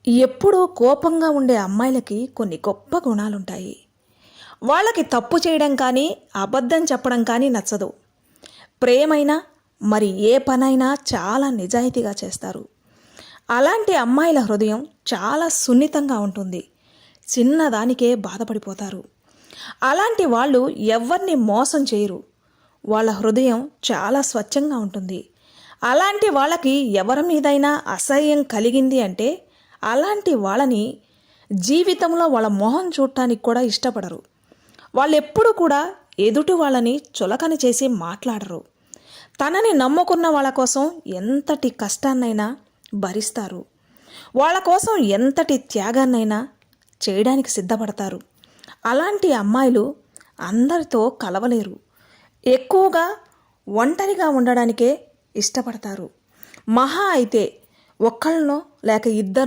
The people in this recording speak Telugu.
ఎప్పుడూ కోపంగా ఉండే అమ్మాయిలకి కొన్ని గొప్ప గుణాలుంటాయి. వాళ్ళకి తప్పు చేయడం కానీ, అబద్ధం చెప్పడం కానీ నచ్చదు. ప్రేమైనా, మరి ఏ పనైనా చాలా నిజాయితీగా చేస్తారు. అలాంటి అమ్మాయిల హృదయం చాలా సున్నితంగా ఉంటుంది. చిన్నదానికే బాధపడిపోతారు. అలాంటి వాళ్ళు ఎవ్వరిని మోసం చేయరు. వాళ్ళ హృదయం చాలా స్వచ్ఛంగా ఉంటుంది. అలాంటి వాళ్ళకి ఎవరి మీదైనా అసహ్యం కలిగింది అంటే అలాంటి వాళ్ళని జీవితంలో వాళ్ళ మొహం చూడటానికి కూడా ఇష్టపడరు. వాళ్ళు ఎప్పుడూ కూడా ఎదుటి వాళ్ళని చులకన చేసి మాట్లాడరు. తనని నమ్ముకున్న వాళ్ళ కోసం ఎంతటి కష్టాన్నైనా భరిస్తారు. వాళ్ళ కోసం ఎంతటి త్యాగాన్నైనా చేయడానికి సిద్ధపడతారు. అలాంటి అమ్మాయిలు అందరితో కలవలేరు. ఎక్కువగా ఒంటరిగా ఉండడానికే ఇష్టపడతారు. మహా అయితే ఒక్కళ్ళనో లేక ఇద్దరు